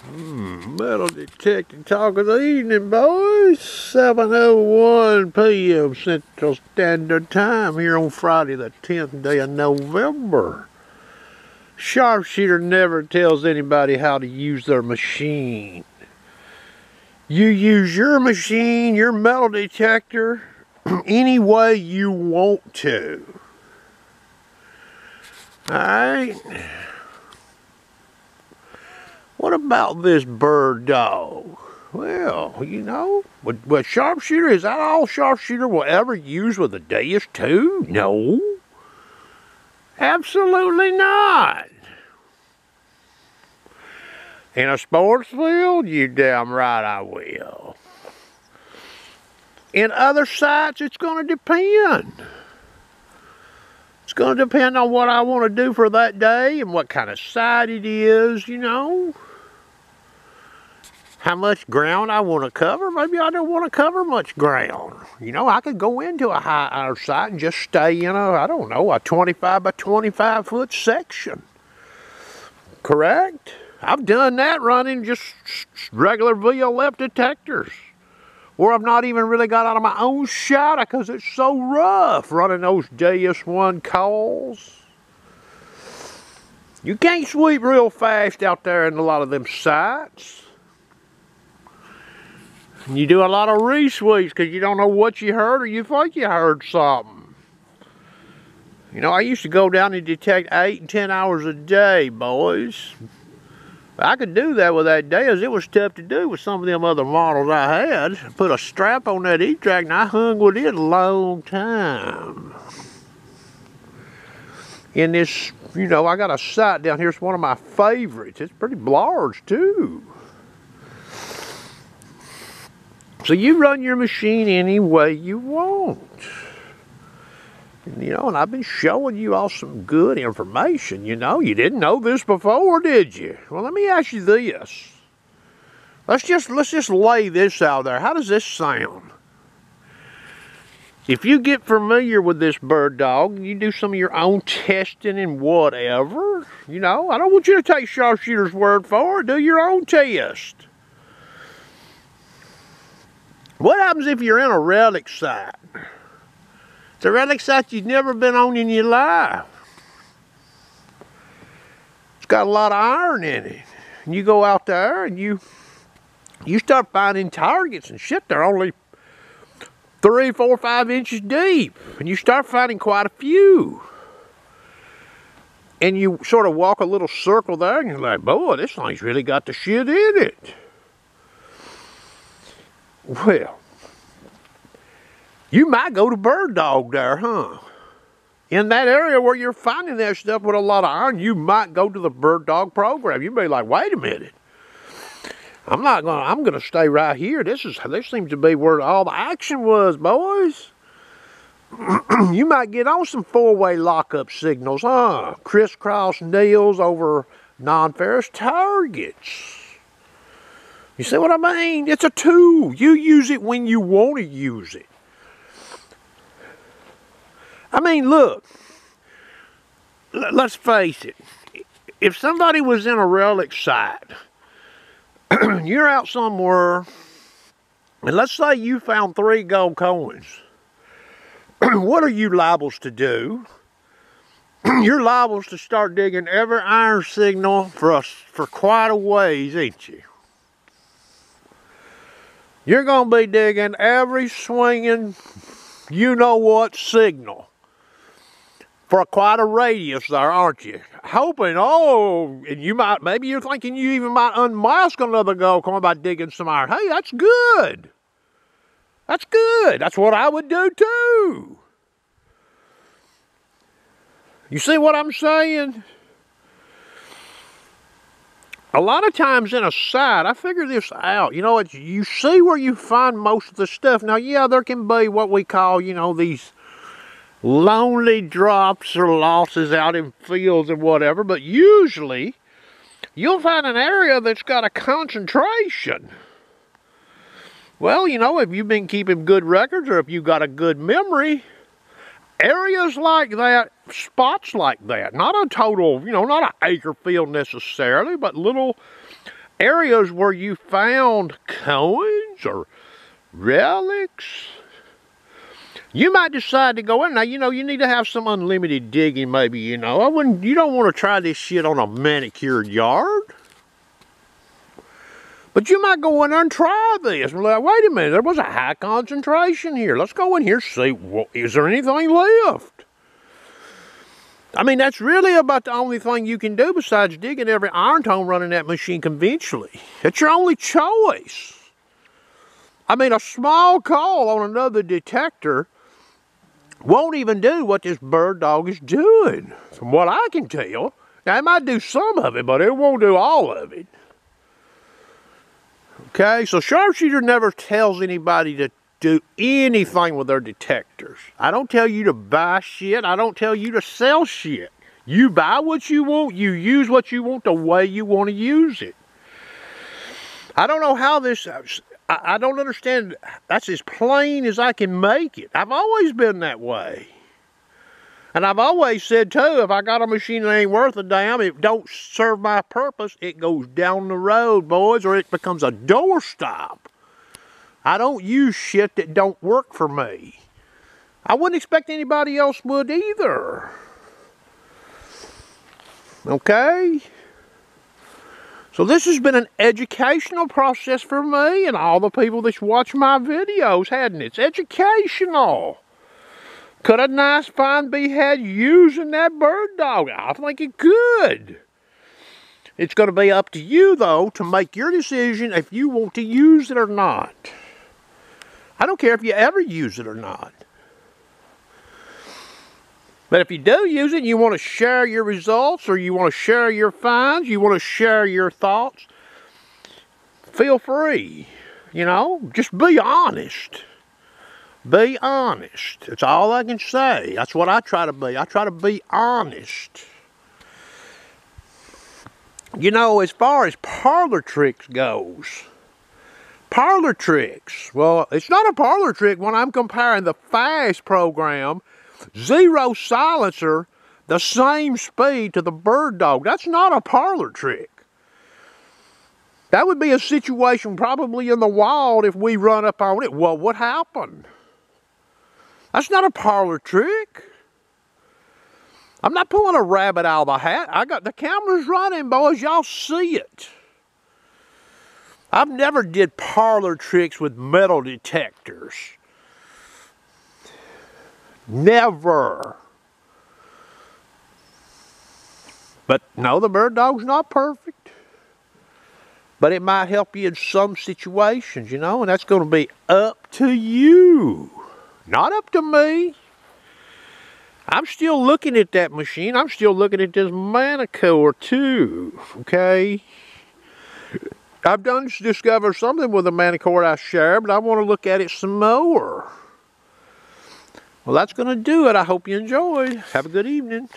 Metal detecting talk of the evening, boys. 7:01 p.m. Central Standard Time here on Friday the 10th day of November. Sharpshooter never tells anybody how to use their machine. You use your machine, your metal detector, any way you want to. Alright? What about this bird dog? Well, you know, with sharpshooter, is that all sharpshooter will ever use with a Deus too? No. Absolutely not. In a sports field, you damn right I will. In other sites, it's going to depend. It's going to depend on what I want to do for that day and what kind of site it is, you know. How much ground I want to cover. Maybe I don't want to cover much ground. You know, I could go into a high site and just stay in I don't know, a 25 by 25 foot section. Correct? I've done that running just regular VLF detectors. Or I've not even really got out of my own shot because it's so rough running those DS1 calls. You can't sweep real fast out there in a lot of them sites. And you do a lot of re-sweeps because you don't know what you heard or you think you heard something. You know, I used to go down and detect 8 and 10 hours a day, boys. I could do that with that Deus. It was tough to do with some of them other models I had. Put a strap on that E-Track and I hung with it a long time. In this, you know, I got a sight down here. It's one of my favorites. It's pretty large too. So you run your machine any way you want. You know, and I've been showing you all some good information, you know. You didn't know this before, did you? Well, let me ask you this. Let's just lay this out there. How does this sound? If you get familiar with this bird dog, and you do some of your own testing and whatever, you know, I don't want you to take sharpshooter's word for it. Do your own test. What happens if you're in a relic site? It's a relic site you've never been on in your life. It's got a lot of iron in it. And you go out there and you start finding targets and shit. They're only 3, 4, 5 inches deep. And you start finding quite a few. And you sort of walk a little circle there and you're like, boy, this thing's really got the shit in it. Well, you might go to bird dog there, huh? In that area where you're finding that stuff with a lot of iron, you might go to the bird dog program. You may be like, wait a minute. I'm gonna stay right here. This seems to be where all the action was, boys. You might get on some 4-way lockup signals, huh? Crisscross nails over non-ferrous targets. You see what I mean? It's a tool. You use it when you want to use it. I mean, look, let's face it. If somebody was in a relic site, you're out somewhere, and let's say you found 3 gold coins. What are you liable to do? You're liable to start digging every iron signal for quite a ways, ain't you? You're going to be digging every swinging, you-know-what signal for quite a radius there, aren't you? Hoping, oh, and maybe you're thinking you even might unmask another gold coin by digging some iron. Hey, that's good. That's good. That's what I would do too. You see what I'm saying? A lot of times in a site, I figure this out. You know, you see where you find most of the stuff. Now, yeah, there can be what we call, you know, these lonely drops or losses out in fields and whatever, but usually you'll find an area that's got a concentration. Well, you know, if you've been keeping good records or if you've got a good memory, areas like that, spots like that, not a total, you know, not an acre field necessarily, but little areas where you found coins or relics, you might decide to go in. Now, you know, you need to have some unlimited digging maybe, you know. You don't want to try this shit on a manicured yard. But you might go in there and try this. And like, wait a minute, there was a high concentration here. Let's go in here and see, well, is there anything left? I mean, that's really about the only thing you can do besides digging every iron tone running that machine conventionally. It's your only choice. I mean, a small call on another detector won't even do what this bird dog is doing, from what I can tell. Now, it might do some of it, but it won't do all of it. Okay, so Sharpshooter never tells anybody to do anything with their detectors. I don't tell you to buy shit. I don't tell you to sell shit. You buy what you want. You use what you want the way you want to use it. I don't know how this... I don't understand. That's as plain as I can make it. I've always been that way. And I've always said, too, if I got a machine that ain't worth a damn, it don't serve my purpose, it goes down the road, boys, or it becomes a doorstop. I don't use shit that don't work for me. I wouldn't expect anybody else would either. Okay? So this has been an educational process for me and all the people that's watched my videos, hadn't it? It's educational. Could a nice find be had using that bird dog? I think it could. It's going to be up to you, though, to make your decision if you want to use it or not. I don't care if you ever use it or not. But if you do use it, you want to share your results, or you want to share your finds, you want to share your thoughts, feel free. You know, just be honest. Be honest. That's all I can say. That's what I try to be. I try to be honest. You know, as far as parlor tricks goes, parlor tricks, well, it's not a parlor trick when I'm comparing the fast program, zero silencer, the same speed to the bird dog. That's not a parlor trick. That would be a situation probably in the wild if we run up on it. Well, what happened? That's not a parlor trick. I'm not pulling a rabbit out of the hat. I got the cameras running, boys. Y'all see it. I've never did parlor tricks with metal detectors. Never. But no, the bird dog's not perfect. But it might help you in some situations, you know, and that's going to be up to you. Not up to me. I'm still looking at that machine. I'm still looking at this Manicore too, okay? I've done discover something with the Manicore I share, but I want to look at it some more. Well, that's going to do it. I hope you enjoyed. Have a good evening.